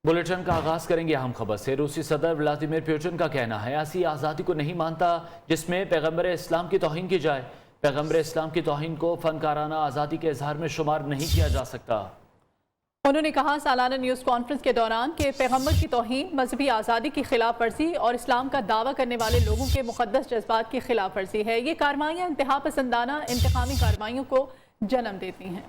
Bulletin का आगाज करेंगे अहम खबर से। रूसी सदर व्लादिमीर पुतिन का कहना है ऐसी आज़ादी को नहीं मानता जिसमें पैगम्बर इस्लाम की तौहीन की जाए। पैगम्बर इस्लाम की तौहीन को फनकाराना आज़ादी के इजहार में शुमार नहीं किया जा सकता। उन्होंने कहा सालाना न्यूज़ कॉन्फ्रेंस के दौरान कि पैगम्बर की तौहीन मजहबी आज़ादी की खिलाफ वर्जी और इस्लाम का दावा करने वाले लोगों के मुक़द्दस जज्बात की खिलाफ वर्जी है। ये कार्रवाइयाँ इंतहा पसंदाना इंतकामी कार्रवाइयों को जन्म देती हैं।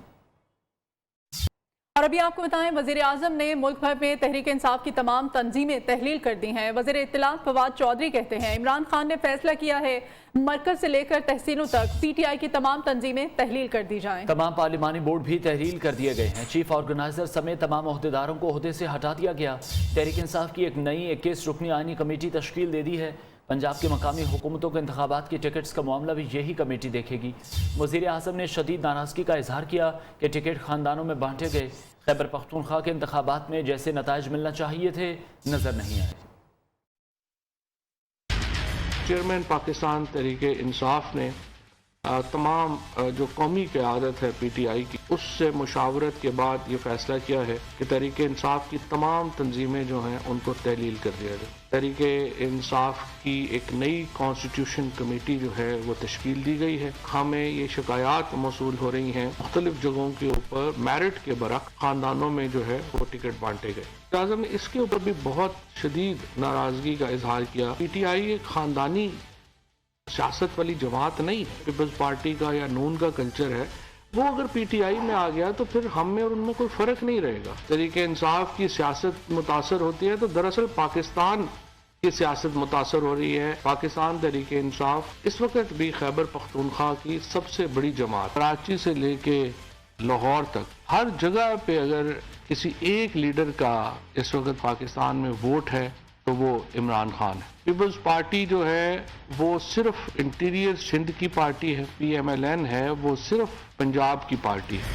और अभी आपको बताएं, वज़ीर आज़म ने मुल्क भर में तहरीक इंसाफ की तमाम तंजीमें तहलील कर दी हैं। वज़ीर इत्तलात फवाद चौधरी कहते हैं इमरान खान ने फैसला किया है मरकज से लेकर तहसीलों तक PTI की तमाम तंजीमें तहलील कर दी जाएं। तमाम पार्लिमानी बोर्ड भी तहलील कर दिए गए हैं। चीफ ऑर्गेनाइजर समेत तमाम ओहदेदारों को ओहदे से हटा दिया गया। तहरीक इंसाफ की एक नई 21 रुकनी आईनी कमेटी तश्कील दे दी है। पंजाब की मकामी हुकूमतों के इंतखाबात की टिकट्स का मामला भी यही कमेटी देखेगी। वज़ीर आज़म ने शदीद नाराज़गी का इजहार किया कि टिकट खानदानों में बांटे गए। खैबर पख्तूनख्वा के इंतखाबात में जैसे नताइज मिलना चाहिए थे नजर नहीं आए। चेयरमैन पाकिस्तान तहरीक इंसाफ ने तमाम जो कौमी क़यादत है PTI की उससे मुशावरत के बाद ये फैसला किया है कि तहरीक इंसाफ की तमाम तंजीमें जो हैं उनको तहलील कर दिया जाए। तहरीक इंसाफ की एक नई कॉन्स्टिट्यूशन कमेटी जो है वो तश्कील दी गई है। हमें ये शिकायत मौसूल हो रही हैं मुख्तलिफ जगहों के ऊपर मेरिट के बरक्स खानदानों में जो है वो टिकट बांटे गए। आज़म ने इसके ऊपर भी बहुत शदीद नाराज़गी का इजहार किया। PTI एक खानदानी सियासत वाली जमात नहीं है। पीपल्स पार्टी का या नून का कल्चर है, वो अगर PTI में आ गया तो फिर हम में और उनमें कोई फ़र्क नहीं रहेगा। तहरीक इंसाफ की सियासत मुतासर होती है तो दरअसल पाकिस्तान की सियासत मुतासर हो रही है। पाकिस्तान तहरीक इंसाफ इस वक्त भी खैबर पख्तूनख्वा की सबसे बड़ी जमात, कराची से लेके लाहौर तक हर जगह पे अगर किसी एक लीडर का इस वक्त पाकिस्तान में वोट है तो वो इमरान खान है। पीपल्स पार्टी जो है वो सिर्फ इंटीरियर सिंध की पार्टी है। PMLN है वो सिर्फ पंजाब की पार्टी है।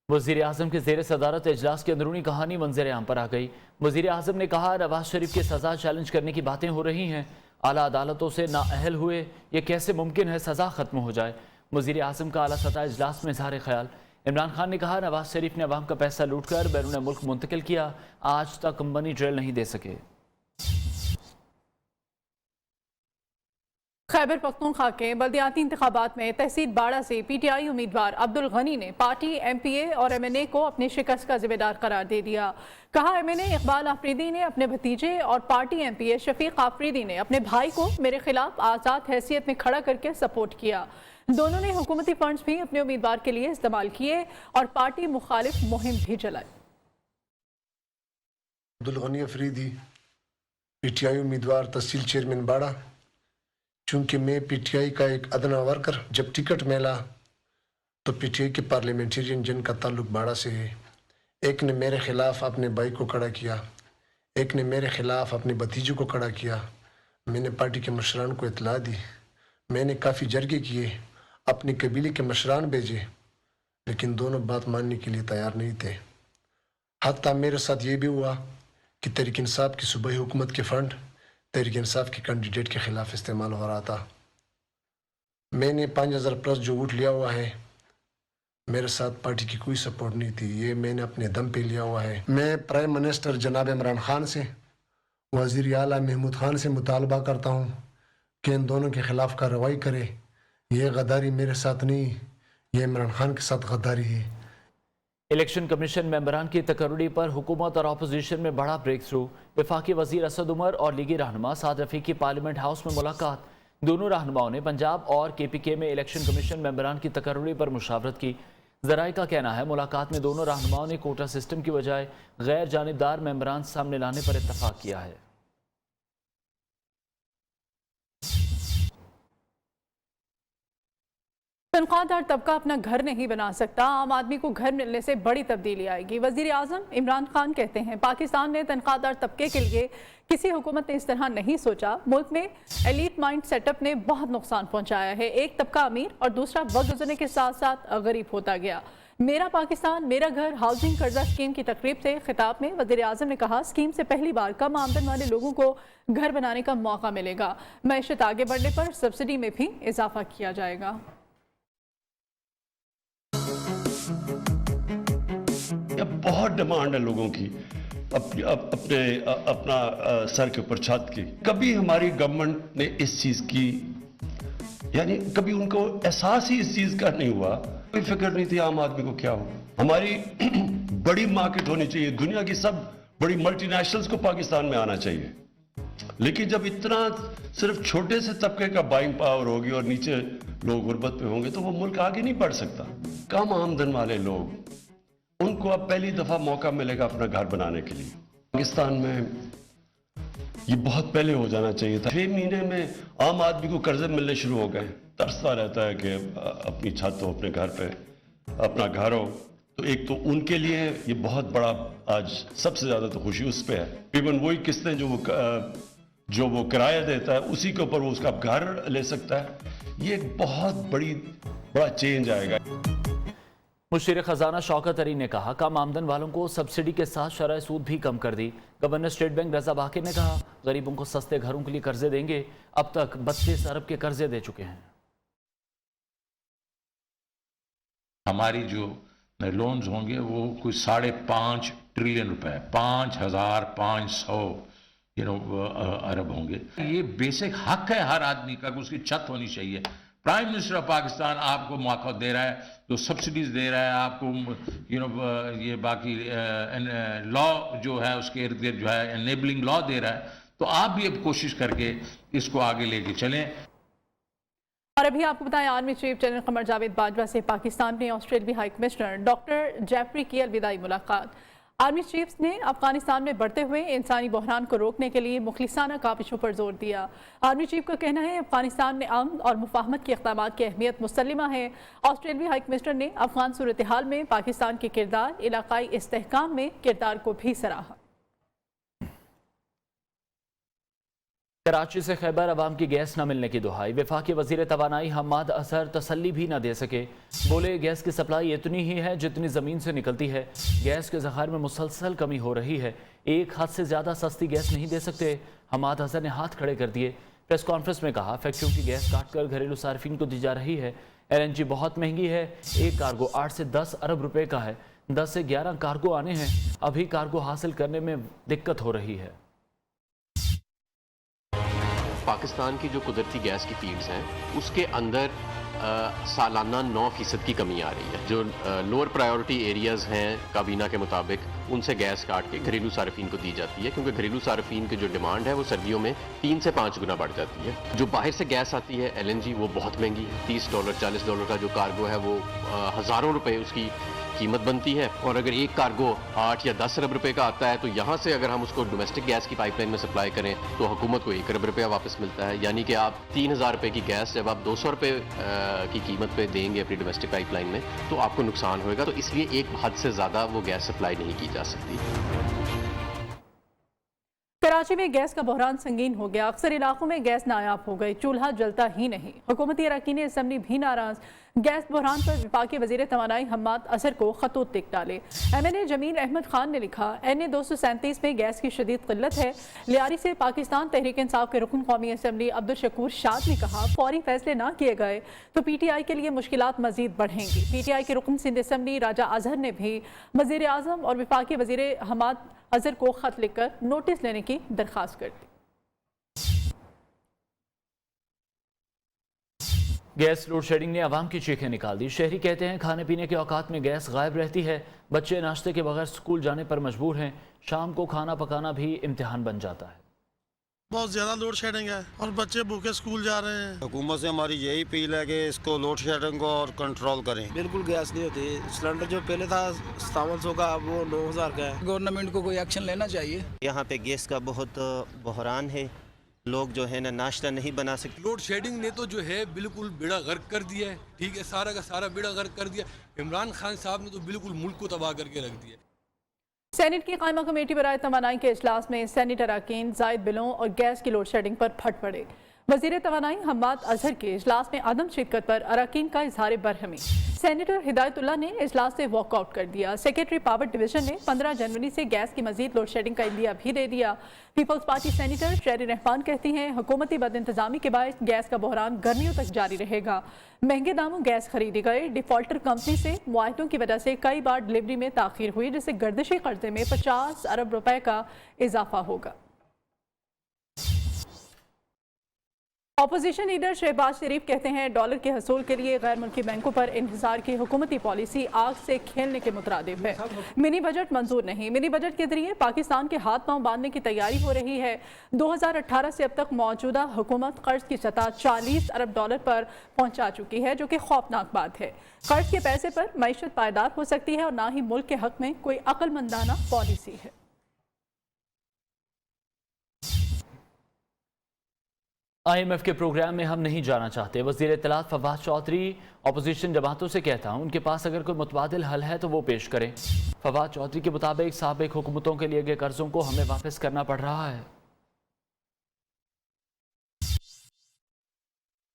वज़ीर आज़म के ज़ेर सदारत इजलास की अंदरूनी कहानी मंजर आम पर आ गई। वज़ीर आज़म ने कहा नवाज शरीफ की सज़ा चैलेंज करने की बातें हो रही हैं। आला अदालतों से नाअहल हुए, ये कैसे मुमकिन है सज़ा ख़त्म हो जाए। वज़ीर आज़म का आला सतह इजलास में इज़हार ख्याल। इमरान खान ने कहा नवाज शरीफ ने अवाम का पैसा लूट कर बैरून मुल्क मुंतकिल किया, आज तक मनी ट्रेल नहीं दे सके। खैबर पख्तूनख्वा के बल्दियाती इंतखाबात में तहसील बाड़ा से PTI उम्मीदवार अब्दुल गनी ने पार्टी MPA और MNA को अपनी शिकस्त का जिम्मेदार करार दे दिया। कहा MNA इकबाल आफरीदी ने अपने भतीजे और पार्टी MPA शफीक आफरीदी ने अपने भाई को मेरे खिलाफ आज़ाद हैसियत में खड़ा करके सपोर्ट किया। दोनों ने हुकूमती फंड्स भी अपने उम्मीदवार के लिए इस्तेमाल किए और पार्टी मुखालिफ मुहिम भी चलाई। अब्दुल गनी आफरीदी PTI उम्मीदवार तहसील चेयरमैन बाड़ा। चूँकि मैं PTI का एक अदना वर्कर, जब टिकट मिला तो PTI के पार्लियामेंटेरियन जिनका ताल्लुक बाड़ा से है, एक ने मेरे ख़िलाफ़ अपने भाई को खड़ा किया, एक ने मेरे ख़िलाफ़ अपने भतीजे को खड़ा किया। मैंने पार्टी के मशरान को इत्तला दी। मैंने काफ़ी जरगे किए, अपने कबीले के मशरान भेजे, लेकिन दोनों बात मानने के लिए तैयार नहीं थे। हत्ता मेरे साथ ये भी हुआ कि तहरीक इंसाफ की सूबाई हुकूमत के फ़ंड तहरीक इंसाफ के कैंडिडेट के ख़िलाफ़ इस्तेमाल हो रहा था। मैंने 5000 प्लस जो वोट लिया हुआ है, मेरे साथ पार्टी की कोई सपोर्ट नहीं थी, ये मैंने अपने दम पे लिया हुआ है। मैं प्राइम मिनिस्टर जनाब इमरान खान से, वज़ीर आला महमूद खान से मुतालबा करता हूँ कि इन दोनों के ख़िलाफ़ कार्रवाई करे। ये गद्दारी मेरे साथ नहीं, ये इमरान खान के साथ गद्दारी है। इलेक्शन कमीशन मेंबरान की तकर्री पर हुकूमत और अपोजिशन में बड़ा ब्रेक थ्रू। वफाकी वज़ीर असद उमर और लीगी रहनुमा साद रफ़ीकी पार्लियामेंट हाउस में मुलाकात। दोनों रहनुमाओं ने पंजाब और KPK में इलेक्शन कमीशन मेंबरान की तकर्री पर मुशावरत की। ज़राए का कहना है मुलाकात में दोनों रहनुमाओं ने कोटा सिस्टम की बजाय गैर जानिबदार मेंबरान सामने लाने पर इत्तफाक किया है। तनख्वाहदार तबका अपना घर नहीं बना सकता, आम आदमी को घर मिलने से बड़ी तब्दीली आएगी। वज़ीर आज़म इमरान खान कहते हैं पाकिस्तान ने तनख्वाहदार तबके के लिए किसी हुकूमत ने इस तरह नहीं सोचा। मुल्क में एलीट माइंड सेटअप ने बहुत नुकसान पहुंचाया है। एक तबका अमीर और दूसरा वक्त गुजरने के साथ साथ गरीब होता गया। मेरा पाकिस्तान मेरा घर हाउसिंग कर्जा स्कीम की तकरीब से खिताब में वज़ीर आज़म ने कहा स्कीम से पहली बार कम आमदन वाले लोगों को घर बनाने का मौका मिलेगा। मैशत आगे बढ़ने पर सब्सिडी में भी इजाफा किया जाएगा। बहुत डिमांड है लोगों की अपना सर के ऊपर छत की। कभी हमारी गवर्नमेंट ने इस चीज की, यानी कभी उनको एहसास ही इस चीज का नहीं हुआ, कोई फिक्र नहीं थी आम आदमी को क्या हो। हमारी बड़ी मार्केट होनी चाहिए, दुनिया की सब बड़ी मल्टीनेशनल्स को पाकिस्तान में आना चाहिए, लेकिन जब इतना सिर्फ छोटे से तबके का बाइंग पावर होगी और नीचे लोग गुर्बत पे होंगे तो वो मुल्क आगे नहीं बढ़ सकता। कम आमदन वाले लोग, उनको अब पहली दफा मौका मिलेगा अपना घर बनाने के लिए। पाकिस्तान में ये बहुत पहले हो जाना चाहिए था। 6 महीने में आम आदमी को कर्जे मिलने शुरू हो गए। तरसता रहता है कि अपनी छत हो, अपने घर पे अपना घर हो। तो एक तो उनके लिए ये बहुत बड़ा आज सबसे ज्यादा तो खुशी उस पे है। इवन वही किस्तें जो वो किराया देता है उसी के ऊपर वो उसका घर ले सकता है। ये एक बहुत बड़ा चेंज आएगा। मुशीर खजाना शौकत अली ने कहा, कम आमदन वालों को सब्सिडी के साथ शरह सूद भी कम कर दी। गवर्नर स्टेट बैंक रजा बाकिर ने कहा, गरीबों को सस्ते घरों के लिए कर्जे देंगे। अब तक 32 अरब के कर्जे दे चुके हैं। हमारी जो लोन्स होंगे वो कुछ 5.5 ट्रिलियन रुपए, 5,500 अरब होंगे। ये बेसिक हक है हर आदमी का कि उसकी छत होनी चाहिए। प्राइम मिनिस्टर ऑफ पाकिस्तान आपको मौका दे रहा है, जो सब्सिडीज दे रहा है आपको, ये बाकी लॉ जो है उसके इर्द गिर्द जो है एनेबलिंग लॉ दे रहा है, तो आप भी अब कोशिश करके इसको आगे लेके चलें। और अभी आपको बताएं, army chief general Qamar Javed Bajwa से पाकिस्तान में ऑस्ट्रेलियाई हाई कमिश्नर डॉक्टर जेफरी की अलविदाई मुलाकात। आर्मी चीफ ने अफगानिस्तान में बढ़ते हुए इंसानी बहरान को रोकने के लिए मुखलिसाना काविशों पर जोर दिया। आर्मी चीफ का कहना है, अफगानिस्तान में अमन और मुफाहमत के इक़दाम की अहमियत मुसल्लिमा है। ऑस्ट्रेलियाई हाई कमिश्नर ने अफगान सूरत हाल में पाकिस्तान के किरदार, इलाकाई इस्तेहकाम में किरदार को भी सराहा। कराची से खैबर अवाम की गैस न मिलने की दुहाई। वफाकी वजीर तवानाई हम्माद अजहर तसल्ली भी न दे सके। बोले, गैस की सप्लाई इतनी ही है जितनी ज़मीन से निकलती है। गैस के ज़खायर में मुसलसल कमी हो रही है। एक हद से ज़्यादा सस्ती गैस नहीं दे सकते। हम्माद अजहर ने हाथ खड़े कर दिए। प्रेस कॉन्फ्रेंस में कहा, फैक्ट्रियों की गैस काट कर घरेलू सार्फिन को दी जा रही है। LNG बहुत महंगी है। एक कार्गो 8 से 10 अरब रुपए का है। 10 से 11 कार्गो आने हैं। अभी कार्गो हासिल करने में दिक्कत हो रही है। पाकिस्तान की जो कुदरती गैस की फील्ड्स हैं उसके अंदर सालाना 9% की कमी आ रही है। जो लोअर प्रायोरिटी एरियाज़ हैं काबीना के मुताबिक, उनसे गैस काट के घरेलू सार्फिन को दी जाती है, क्योंकि घरेलू सार्फिन की जो डिमांड है वो सर्दियों में 3 से 5 गुना बढ़ जाती है। जो बाहर से गैस आती है LNG, वो बहुत महंगी है। $30 $40 का जो कार्गो है वो हज़ारों रुपए उसकी कीमत बनती है। और अगर एक कार्गो 8 या 10 अरब रुपए का आता है तो यहाँ से अगर हम उसको डोमेस्टिक गैस की पाइपलाइन में सप्लाई करें तो हुकूमत को 1 अरब रुपया वापस मिलता है। यानी कि आप 3,000 रुपए की गैस जब आप 200 रुपए की कीमत पे देंगे अपनी डोमेस्टिक पाइपलाइन में तो आपको नुकसान होगा। तो इसलिए एक हद से ज़्यादा वो गैस सप्लाई नहीं की जा सकती। कराची में गैस का बहरान संगीन हो गया। अक्सर इलाकों में गैस नायाब हो गई, चूल्हा जलता ही नहीं। हुकूमती अरकान असम्बली भी नाराज। गैस बहरान पर वफाकी वजीर तवानाई हम्माद अजहर को खतूत लिख डाले। MNA जमील अहमद खान ने लिखा, NA 237 में गैस की शदीद किल्लत है। लियारी से पाकिस्तान तहरीक इंसाफ के रुकन कौमी असम्बली अब्दुल शकूर शाद ने कहा, फौरी फैसले ना किए गए तो PTI के लिए मुश्किलात मजीद बढ़ेंगी। PTI के रुकन सिंध असम्बली राजा अजहर ने भी वजीर आज़म और वफाकी वजीर हम्माद अजहर को खत लिखकर नोटिस लेने की दरख्वास्त कर दी। गैस लोड शेडिंग ने आवाम की चीखें निकाल दी। शहरी कहते हैं, खाने पीने के औकात में गैस गायब रहती है। बच्चे नाश्ते के बगैर स्कूल जाने पर मजबूर हैं। शाम को खाना पकाना भी इम्तिहान बन जाता है। बहुत ज़्यादा लोड शेडिंग है और बच्चे भूखे स्कूल जा रहे हैं। हुकूमत से हमारी यही अपील है कि इसको लोड शेडिंग को और कंट्रोल करें। बिल्कुल गैस नहीं होती। सिलेंडर जो पहले था 5700 का, अब वो 9000 का है। गवर्नमेंट को कोई एक्शन लेना चाहिए। यहाँ पे गैस का बहुत बहरान है। लोग जो है ना नाश्ता नहीं बना सकते। लोड शेडिंग ने तो जो है बिल्कुल बेड़ा गर्क कर दिया है। ठीक है, सारा का सारा बेड़ा गर्क कर दिया। इमरान खान साहब ने तो बिल्कुल मुल्क को तबाह करके रख दिया। सेनेट की कायमा कमेटी बराए तवानाई के इजलास में सेनेट अरकान जायद बिलों और गैस की लोड शेडिंग पर फट पड़े। वज़ीर तवानाई हम्माद अजहर के इजलास में अदम शिरकत पर अरकान का इजहार बरहमी। सेनेटर हिदायतुल्लाह ने इजलास से वॉकआउट कर दिया। सेक्रेटरी पावर डिवीजन ने 15 जनवरी से गैस की मजीद लोड शेडिंग का इंदिया भी दे दिया। पीपल्स पार्टी सेनेटर शेरी रहमान कहती हैं हुकूमती बदइंतजामी के बायस गैस का बहरान गर्मियों तक जारी रहेगा। महंगे दामों गैस खरीदी गए। डिफॉल्टर कंपनी से मुआहदों की वजह से कई बार डिलीवरी में ताखीर हुई, जिससे गर्दिशी कर्जे में 50 अरब रुपए का इजाफा होगा। अपोजिशन लीडर शहबाज शरीफ कहते हैं डॉलर के हसूल के लिए गैर मुल्की बैंकों पर इंहिसार की हुकूमती पॉलिसी आग से खेलने के मुतरादिफ है। मिनी बजट मंजूर नहीं। मिनी बजट के जरिए पाकिस्तान के हाथ पांव बांधने की तैयारी हो रही है। 2018 से अब तक मौजूदा हुकूमत कर्ज की सतह 40 अरब डॉलर पर पहुंचा चुकी है, जो कि खौफनाक बात है। कर्ज के पैसे पर मईशत पायदार हो सकती है और ना ही मुल्क के हक में कोई अक्लमंदाना पॉलिसी है। IMF के प्रोग्राम में हम नहीं जाना चाहते। वज़ीर इत्तलात फवाद चौधरी अपोजिशन जमातों से कहता हूँ उनके पास अगर कोई मुतबादिल हल है तो वो पेश करें। फवाद चौधरी के मुताबिक साबिक हुकूमतों के लिए गए कर्जों को हमें वापस करना पड़ रहा है।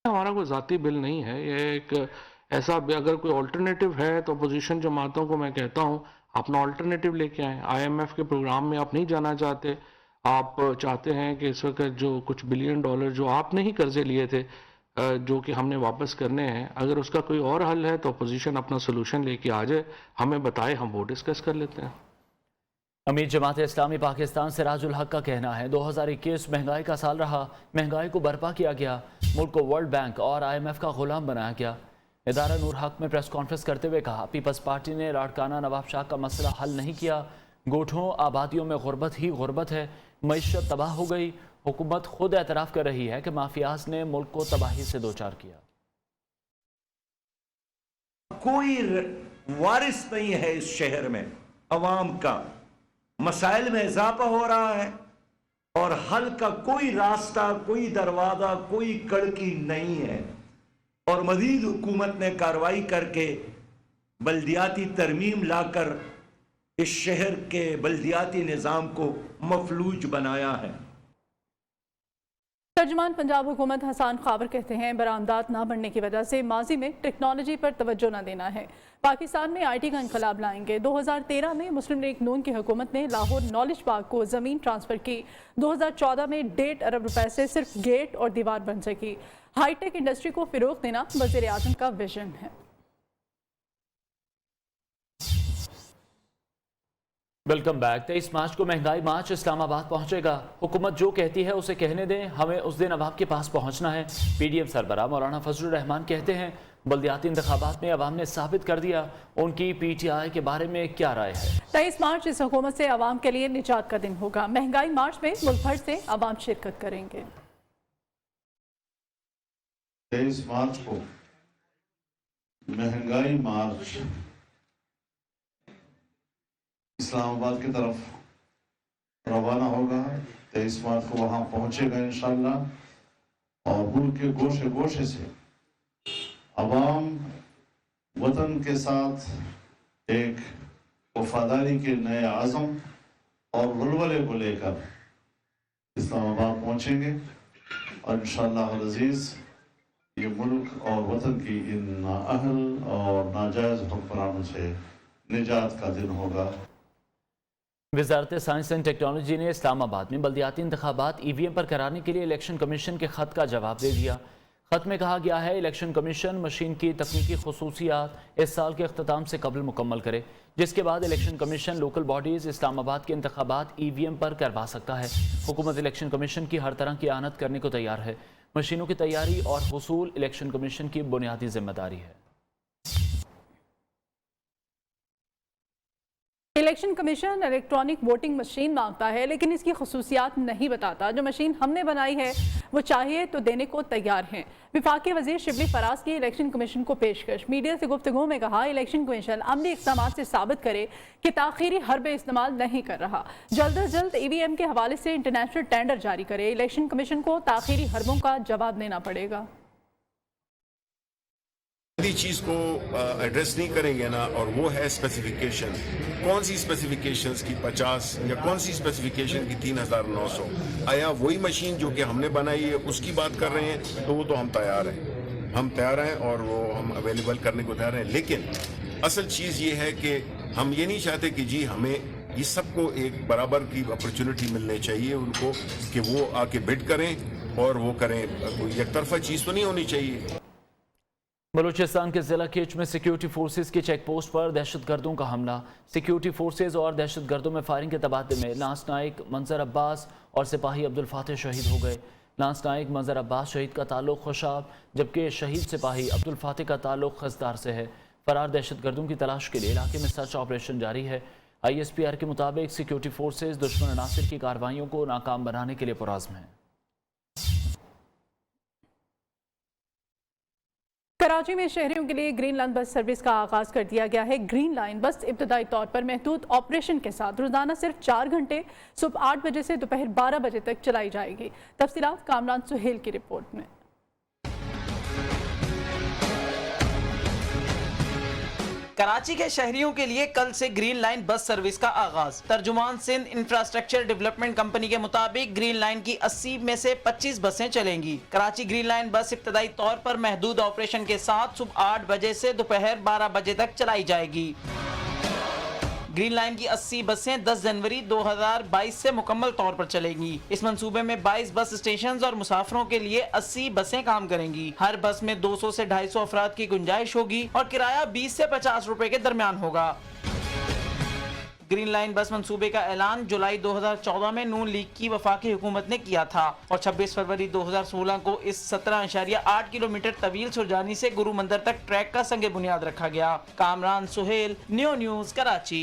हमारा कोई ज़ाती बिल नहीं है, ये एक ऐसा अगर कोई ऑल्टरनेटिव है तो अपोजिशन जमातों को मैं कहता हूँ अपना ऑल्टरनेटिव लेके आएँ। IMF के प्रोग्राम में आप नहीं जाना चाहते, आप चाहते हैं कि इस वक्त जो कुछ बिलियन डॉलर जो आपने ही कर्जे लिए थे जो कि हमने वापस करने हैं, अगर उसका कोई और हल है तो अपोजिशन अपना सोल्यूशन लेके आ जाए, हमें बताए, हम वो डिस्कस कर लेते हैं। अमीर जमात इस्लामी पाकिस्तान सिराजुल हक का कहना है 2021 महंगाई का साल रहा। महंगाई को बर्पा किया गया, मुल्क को वर्ल्ड बैंक और IMF का गुलाम बनाया गया। इदारा नूर हक में प्रेस कॉन्फ्रेंस करते हुए कहा पीपल्स पार्टी ने लाड़काना नवाब शाह का मसला हल नहीं किया। गोठों आबादियों में गुर्बत ही गुर्बत है। मईशत तबाह हो गई। हुकूमत खुद एतराफ़ कर रही है कि माफियाज ने मुल्क को तबाही से दो चार किया। कोई वारिस नहीं है इस शहर में, अवाम का मसाइल में इजाफा हो रहा है और हल का कोई रास्ता, कोई दरवाजा, कोई कड़की नहीं है। और मजीद हुकूमत ने कार्रवाई करके बल्दियाती तरमीम लाकर इस शहर के बल्दियाती निज़ाम को मफलूज बनाया है। तर्जुमान पंजाब हुकूमत हसन खाबर कहते हैं बरामदात ना बढ़ने की वजह से माजी में टेक्नोलॉजी पर तवज्जो न देना है। पाकिस्तान में IT का इनकलाब लाएंगे। 2013 में मुस्लिम लीग नून की हुकूमत ने लाहौर नॉलेज पार्क को ज़मीन ट्रांसफ़र की। 2014 में 1.5 अरब रुपए से सिर्फ गेट और दीवार बन सकी। हाईटेक इंडस्ट्री को फ़रोग़ देना वज़ीर आज़म का विजन है। Welcome back. 23 मार्च को महंगाई मार्च इस्लामाबाद पहुंचेगा। हुकूमत जो कहती है उसे कहने दें, हमें उस दिन अवाम के पास पहुंचना है। PDM सरबराह मौलाना फजलुर रहमान कहते हैं बल्दियाती इंतखाबात में अवाम ने साबित कर दिया उनकी PTI के बारे में क्या राय है। 23 मार्च इस हुकूमत से अवाम के लिए निजात का दिन होगा। महंगाई मार्च में मुल्क भर से अवाम शिरकत करेंगे। 23 मार्च को महंगाई मार्च इस्लामाबाद की तरफ रवाना होगा। 23 मार्च को वहाँ पहुँचेगा इंशाअल्लाह और मुल्क के गोशे गोशे से अवाम वतन के साथ एक वफादारी के नए आज़म और वलवले को लेकर इस्लामाबाद पहुँचेंगे और इंशाअल्लाह अज़ीज़ ये मुल्क और वतन की इन नाअहल और नाजायज़ हुक्मरानों से निजात का दिन होगा। वज़ारत साइंस एंड टेक्नोलॉजी ने इस्लामाबाद में बल्दियाती इंतखाबात EVM पर कराने के लिए इलेक्शन कमीशन के ख़त का जवाब दे दिया। ख़त में कहा गया है इलेक्शन कमीशन मशीन की तकनीकी खसूसियात इस साल के अख्ताम से कबल मुकम्मल करे, जिसके बाद election commission local bodies Islamabad के इंतखाबात EVM पर करवा सकता है। हुकूमत इलेक्शन कमीशन की हर तरह की आनत करने को तैयार है। मशीनों की तैयारी और हुसूल इलेक्शन कमीशन की बुनियादी जिम्मेदारी है। Election commission electronic voting machine मांगता है, लेकिन इसकी खसूसियात नहीं बताता। जो मशीन हमने बनाई है वो चाहिए तो देने को तैयार हैं। विफाकी वजीर शिबली फराज की इलेक्शन कमीशन को पेशकश। मीडिया से गुफ्तगू में कहा इलेक्शन कमीशन अमली इक़दाम से साबित करे कि ताख़ीरी हरबे इस्तेमाल नहीं कर रहा। जल्द अज जल्द EVM के हवाले से इंटरनेशनल टेंडर जारी करे। इलेक्शन कमीशन को ताख़ीरी हरबों का जवाब देना पड़ेगा। चीज को एड्रेस नहीं करेंगे ना, और वो है स्पेसिफिकेशन। कौन सी स्पेसिफिकेशन की 50 या कौन सी स्पेसिफिकेशन की 3900? आया वही मशीन जो कि हमने बनाई है उसकी बात कर रहे हैं, तो वो तो हम तैयार हैं और वो हम अवेलेबल करने को तैयार हैं। लेकिन असल चीज़ ये है कि हम ये नहीं चाहते कि जी हमें ये सबको एक बराबर की अपॉर्चुनिटी मिलनी चाहिए उनको, कि वो आके बिड करें और वो करें, कोई एक तरफा चीज़ तो नहीं होनी चाहिए। बलूचिस्तान के ज़िला केच में सिक्योरिटी फोर्सेज की चेक पोस्ट पर दहशतगर्दों का हमला। सिक्योरिटी फोर्सेज और दहशतगर्दों में फायरिंग के तबादले में लांस नाइक मंजर अब्बास और सिपाही अब्दुल फातेह शहीद हो गए। लांस नाइक मंजर अब्बास शहीद का ताल्लुक खुशाब, जबकि शहीद सिपाही अब्दुल फातेह का ताल्लुक खसदार से है। फरार दहशतगर्दों की तलाश के लिए इलाके में सर्च ऑपरेशन जारी है। ISPR के मुताबिक सिक्योरिटी फोर्सेज दुश्मन अनासिर की कार्रवाइयों को नाकाम बनाने के लिए पुरज़्म हैं। कराची में शहरियों के लिए ग्रीन लाइन बस सर्विस का आगाज़ कर दिया गया है। ग्रीन लाइन बस इब्तदाई तौर पर महदूद ऑपरेशन के साथ रोज़ाना सिर्फ 4 घंटे सुबह 8 बजे से दोपहर 12 बजे तक चलाई जाएगी। तफसीलात कामरान सुहेल की रिपोर्ट में। कराची के शहरियों के लिए कल से ग्रीन लाइन बस सर्विस का आगाज। तर्जुमान सिंध इंफ्रास्ट्रक्चर डेवलपमेंट कंपनी के मुताबिक ग्रीन लाइन की 80 में से 25 बसें चलेंगी। कराची ग्रीन लाइन बस इब्तदाई तौर पर महदूद ऑपरेशन के साथ सुबह 8 बजे से दोपहर 12 बजे तक चलाई जाएगी। ग्रीन लाइन की 80 बसें 10 जनवरी 2022 से मुकम्मल तौर पर चलेंगी। इस मंसूबे में 22 बस स्टेशन और मुसाफिरों के लिए 80 बसें काम करेंगी। हर बस में 200 से 250 अफराद की गुंजाइश होगी और किराया 20 से 50 रुपए के दरमियान होगा। ग्रीन लाइन बस मंसूबे का ऐलान जुलाई 2014 में नून लीग की वफाकी हुकूमत ने किया था और 26 फरवरी 2016 को इस 17.8 किलोमीटर तवील सुरजानी से गुरु मंदिर तक ट्रैक का संग बुनियाद रखा गया। Kamran Suhail, new news, Karachi.